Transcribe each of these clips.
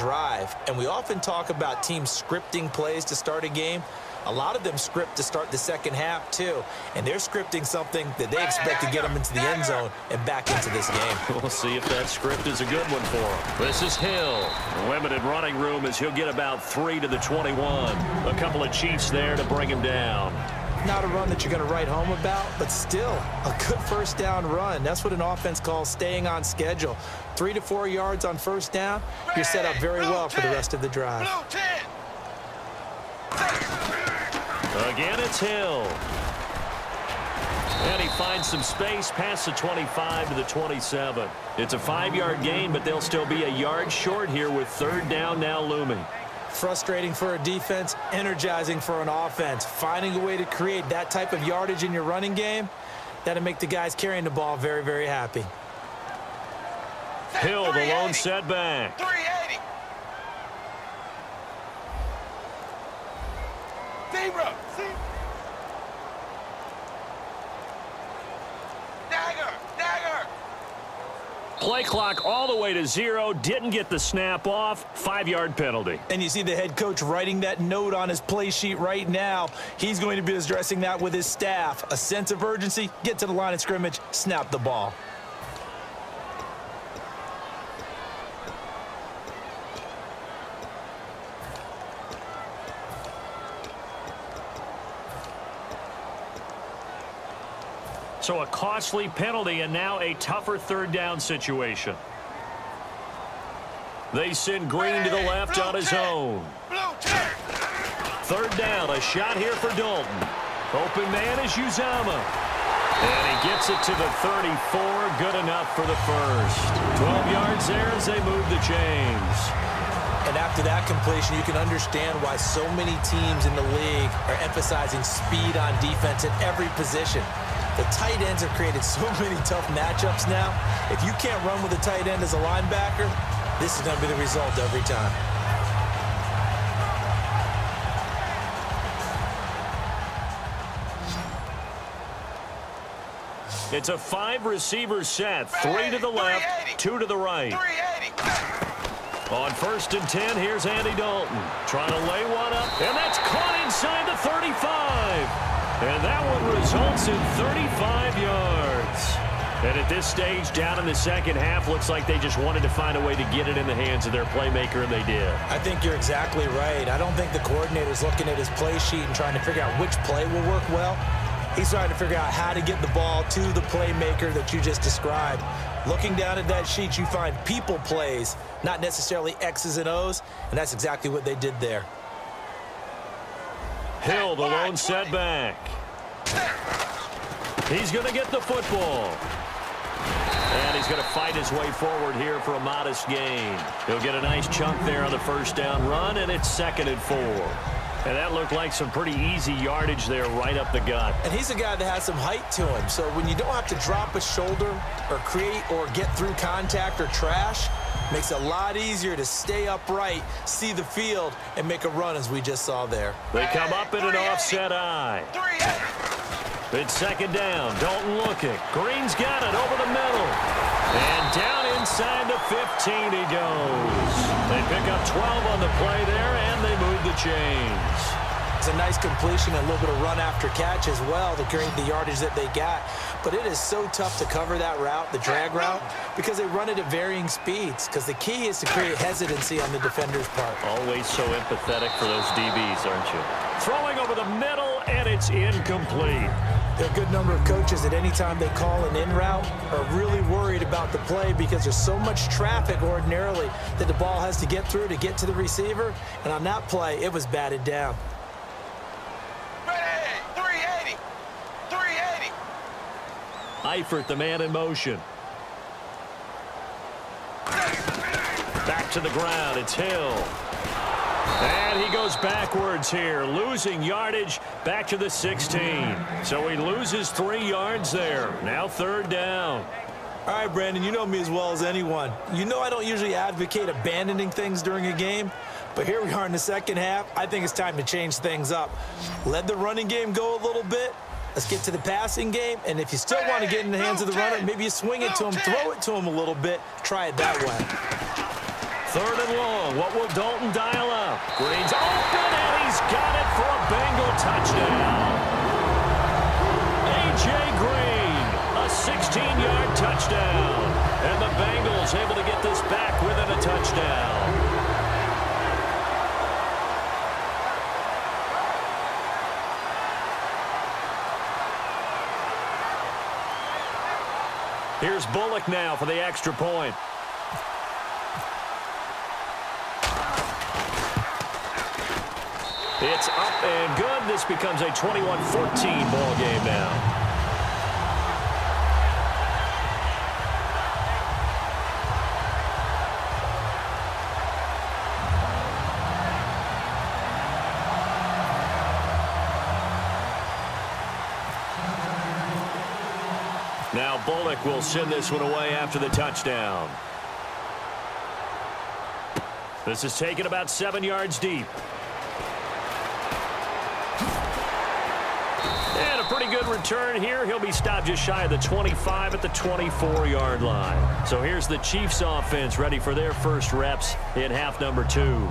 drive. And we often talk about teams scripting plays to start a game. A lot of them script to start the second half, too. And they're scripting something that they expect to get them into the end zone and back into this game. We'll see if that script is a good one for him. This is Hill. Limited running room as he'll get about 3 to the 21. A couple of Chiefs there to bring him down. Not a run that you're going to write home about, but still a good first down run. That's what an offense calls staying on schedule. 3 to 4 yards on first down, you're set up very well for the rest of the drive. Again, it's Hill. And he finds some space past the 25 to the 27. It's a 5-yard gain, but they'll still be a yard short here with third down now looming. Frustrating for a defense, energizing for an offense. Finding a way to create that type of yardage in your running game, that'll make the guys carrying the ball very, very happy. Hill, the lone setback. 380. Zero. Dagger. Play clock all the way to 0. Didn't get the snap off. 5-yard penalty. And you see the head coach writing that note on his play sheet right now. He's going to be addressing that with his staff. A sense of urgency, get to the line of scrimmage, snap the ball. So a costly penalty and now a tougher third down situation. They send Green to the left on his own. Third down, a shot here for Dalton. Open man is Uzama. And he gets it to the 34. Good enough for the first. 12 yards there as they move the chains. And after that completion, you can understand why so many teams in the league are emphasizing speed on defense at every position. The tight ends have created so many tough matchups now. If you can't run with a tight end as a linebacker, this is going to be the result every time. It's a 5-receiver set. 3 to the left, 2 to the right. On 1st and 10, here's Andy Dalton. Trying to lay one up, and that's caught inside the 35. And that one results in 35 yards. And at this stage, down in the second half, looks like they just wanted to find a way to get it in the hands of their playmaker, and they did. I think you're exactly right. I don't think the coordinator's looking at his play sheet and trying to figure out which play will work well. He's trying to figure out how to get the ball to the playmaker that you just described. Looking down at that sheet, you find people plays, not necessarily X's and O's, and that's exactly what they did there. Hill, the lone setback. He's going to get the football. And he's going to fight his way forward here for a modest gain. He'll get a nice chunk there on the first down run, and it's 2nd and 4. And that looked like some pretty easy yardage there right up the gut. And he's a guy that has some height to him. So when you don't have to drop a shoulder or create or get through contact or trash, makes it a lot easier to stay upright, see the field, and make a run as we just saw there. They come up in an offset eye. It's 2nd down. Dalton looking. Green's got it over the middle. And down inside the 15 he goes. They pick up 12 on the play there, and they move the chains. It's a nice completion, a little bit of run after catch as well to create the yardage that they got. But it is so tough to cover that route, the drag route, because they run it at varying speeds. Because the key is to create hesitancy on the defender's part. Always so empathetic for those DBs, aren't you? Throwing over the middle, and it's incomplete. There are a good number of coaches that any time they call an in route are really worried about the play because there's so much traffic ordinarily that the ball has to get through to get to the receiver. And on that play, it was batted down. Ready, 380. Eifert, the man in motion. Back to the ground. It's Hill. And he goes backwards here, losing yardage back to the 16. So he loses 3 yards there. Now 3rd down. All right, Brandon, you know me as well as anyone. You know I don't usually advocate abandoning things during a game, but here we are in the second half. I think it's time to change things up. Let the running game go a little bit. Let's get to the passing game, and if you still want to get in the hands of the runner, maybe you swing it to him, throw it to him a little bit, try it that way. 3rd and long. What will Dalton dial up. Green's open, and he's got it for a Bengal touchdown. A.J. Green, a 16-yard touchdown. And the Bengals able to get this back within a touchdown. Here's Bullock now for the extra point. It's up and good. This becomes a 21-14 ball game now. Now Bullock will send this one away after the touchdown. This is taken about 7 yards deep. And a pretty good return here. He'll be stopped just shy of the 25 at the 24-yard line. So here's the Chiefs offense ready for their first reps in half number 2.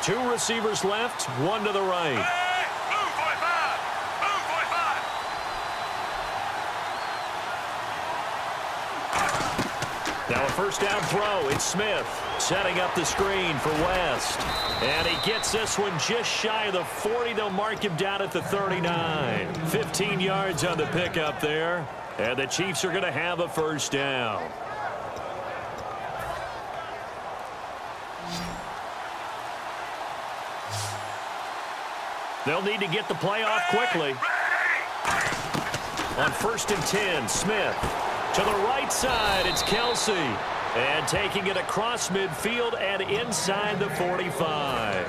Two receivers left, one to the right. Move, 45! Move, 45! Now a first down throw. It's Smith setting up the screen for West. And he gets this one just shy of the 40. They'll mark him down at the 39. 15 yards on the pickup there. And the Chiefs are going to have a first down. They'll need to get the play off quickly. On 1st and 10, Smith. To the right side, it's Kelsey. And taking it across midfield and inside the 45.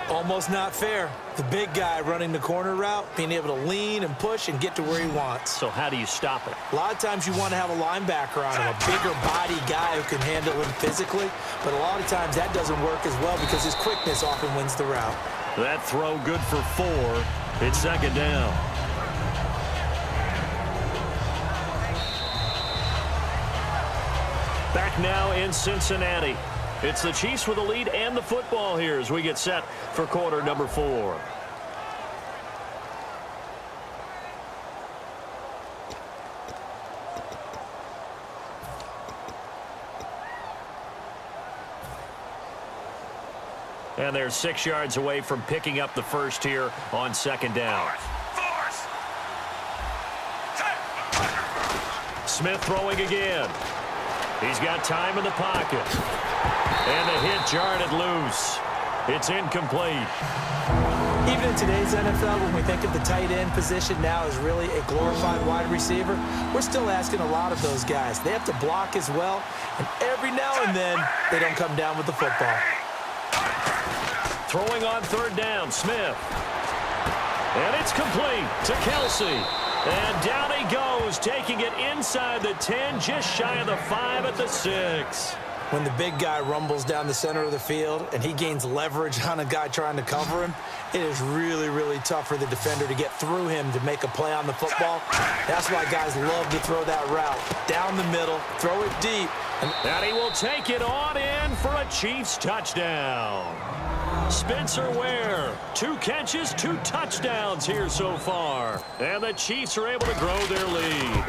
Almost not fair. The big guy running the corner route, being able to lean and push and get to where he wants. So how do you stop it? A lot of times you want to have a linebacker on him, a bigger body guy who can handle him physically. But a lot of times that doesn't work as well because his quickness often wins the route. That throw good for 4. It's second down. Back now in Cincinnati. It's the Chiefs with the lead and the football here as we get set for quarter number 4. And they're 6 yards away from picking up the first here on second down. Force! Smith throwing again. He's got time in the pocket. And the hit jarred it loose. It's incomplete. Even in today's NFL, when we think of the tight end position now as really a glorified wide receiver, we're still asking a lot of those guys. They have to block as well, and every now and then they don't come down with the football. Throwing on third down, Smith. And it's complete to Kelsey. And down he goes, taking it inside the 10, just shy of the 5 at the 6. When the big guy rumbles down the center of the field and he gains leverage on a guy trying to cover him, it is really, really tough for the defender to get through him to make a play on the football. That's why guys love to throw that route. Down the middle, throw it deep. And he will take it on in for a Chiefs touchdown. Spencer Ware, 2 catches, 2 touchdowns here so far. And the Chiefs are able to grow their lead.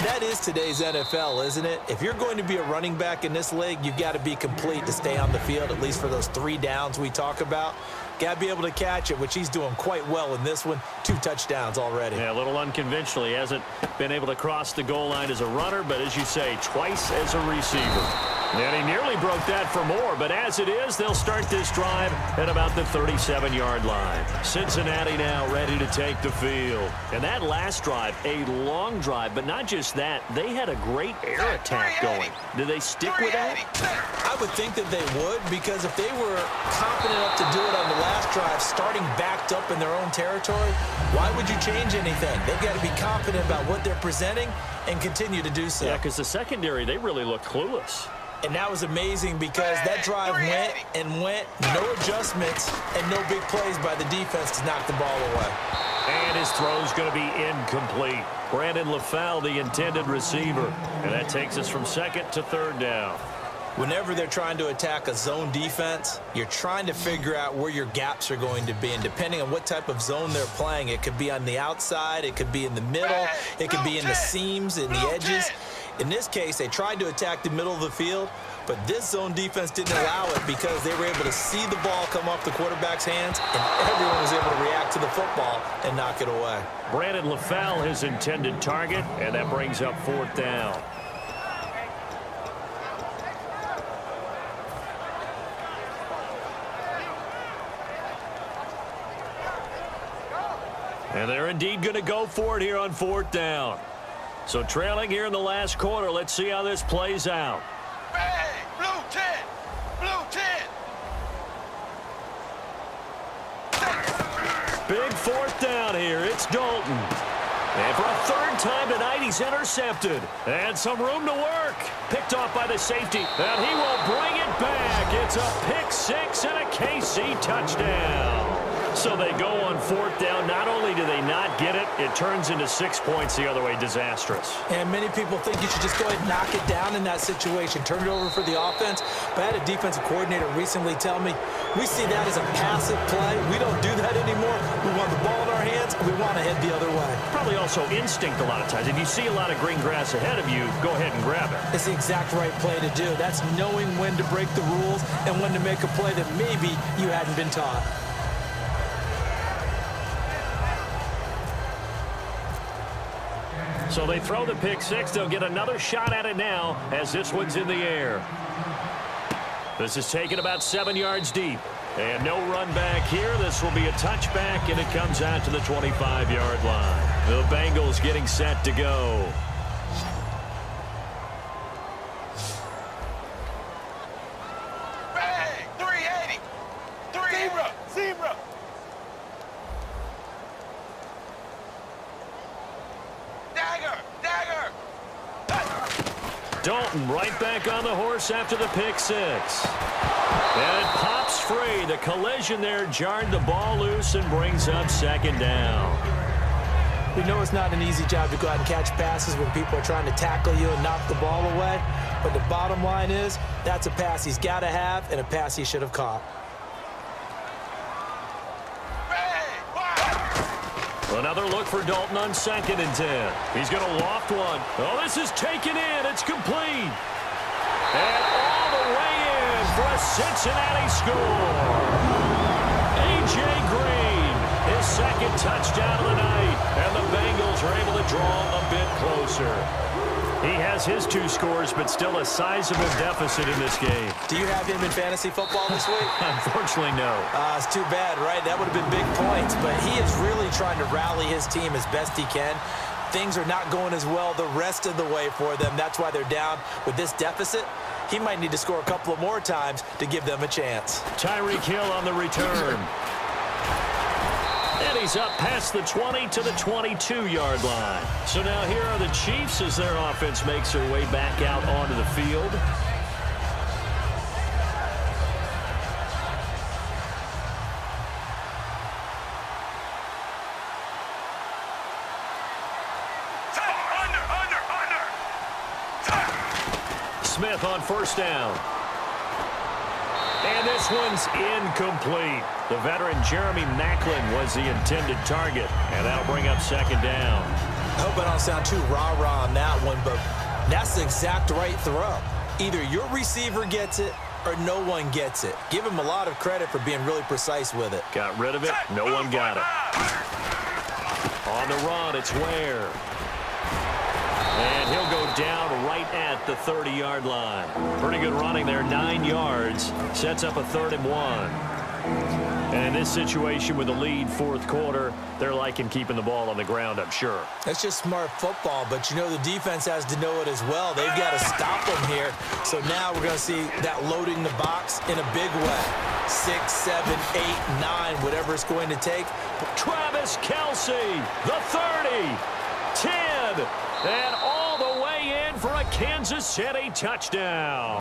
That is today's NFL, isn't it? If you're going to be a running back in this league, you've got to be complete to stay on the field, at least for those 3 downs we talk about. Got to be able to catch it, which he's doing quite well in this one. 2 touchdowns already. Yeah, a little unconventional. He hasn't been able to cross the goal line as a runner, but as you say, twice as a receiver. And he nearly broke that for more, but as it is, they'll start this drive at about the 37-yard line. Cincinnati now ready to take the field. And that last drive, a long drive, but not just that, they had a great air attack going. Do they stick with that? I would think that they would, because if they were confident enough to do it on the last drive, starting backed up in their own territory, why would you change anything? They've got to be confident about what they're presenting and continue to do so. Yeah, because the secondary, they really look clueless. And that was amazing because that drive went and went, no adjustments and no big plays by the defense to knock the ball away. And his throw's going to be incomplete. Brandon LaFell, the intended receiver. And that takes us from second to third down. Whenever they're trying to attack a zone defense, you're trying to figure out where your gaps are going to be. And depending on what type of zone they're playing, it could be on the outside, it could be in the middle, it could be in the seams, in the edges. In this case, they tried to attack the middle of the field, but this zone defense didn't allow it because they were able to see the ball come off the quarterback's hands, and everyone was able to react to the football and knock it away. Brandon LaFell, his intended target, and that brings up fourth down. And they're indeed going to go for it here on fourth down. So trailing here in the last quarter, let's see how this plays out. Hey, blue 10, blue 10. Big fourth down here. It's Dalton. And for a third time tonight, he's intercepted. And some room to work. Picked off by the safety. And he will bring it back. It's a pick six and a KC touchdown. So they go on fourth down. Not only do they not get it, it turns into 6 points the other way. Disastrous. And many people think you should just go ahead and knock it down in that situation. Turn it over for the offense. But I had a defensive coordinator recently tell me, we see that as a passive play. We don't do that anymore. We want the ball in our hands, and we want to head the other way. Probably also instinct a lot of times. If you see a lot of green grass ahead of you, go ahead and grab it. It's the exact right play to do. That's knowing when to break the rules and when to make a play that maybe you hadn't been taught. So they throw the pick six. They'll get another shot at it now as this one's in the air. This is taken about 7 yards deep. And no run back here. This will be a touchback, and it comes out to the 25-yard line. The Bengals getting set to go. Bang, 380. Zebra. Dagger. Dalton right back on the horse after the pick six. And it pops free. The collision there jarred the ball loose and brings up second down. We know it's not an easy job to go out and catch passes when people are trying to tackle you and knock the ball away. But the bottom line is, that's a pass he's got to have and a pass he should have caught. Another look for Dalton on 2nd and 10. He's going to loft one. Oh, this is taken in. It's complete. And all the way in for a Cincinnati score. A.J. Green, his second touchdown of the night. And the Bengals are able to draw a bit closer. He has his 2 scores, but still a sizable deficit in this game. Do you have him in fantasy football this week? Unfortunately, no. It's too bad, right? That would have been big points, but he is really trying to rally his team as best he can. Things are not going as well the rest of the way for them. That's why they're down with this deficit. He might need to score a couple of more times to give them a chance. Tyreek Hill on the return. And he's up past the 20 to the 22-yard line. So now here are the Chiefs as their offense makes their way back out onto the field. Smith on first down. And this one's incomplete. The veteran Jeremy Maclin was the intended target, and that'll bring up second down. I hope I don't sound too rah-rah on that one, but that's the exact right throw. Either your receiver gets it or no one gets it. Give him a lot of credit for being really precise with it. Got rid of it. No one got it. On the run, it's Ware. And he'll go down right at the 30-yard line. Pretty good running there, 9 yards. Sets up a 3rd and 1. And in this situation with the lead fourth quarter, they're liking keeping the ball on the ground, I'm sure. That's just smart football, but you know the defense has to know it as well. They've got to stop them here. So now we're going to see that loading the box in a big way. 6, 7, 8, 9, whatever it's going to take. Travis Kelce, the 30, 10, and all the way in for a Kansas City touchdown.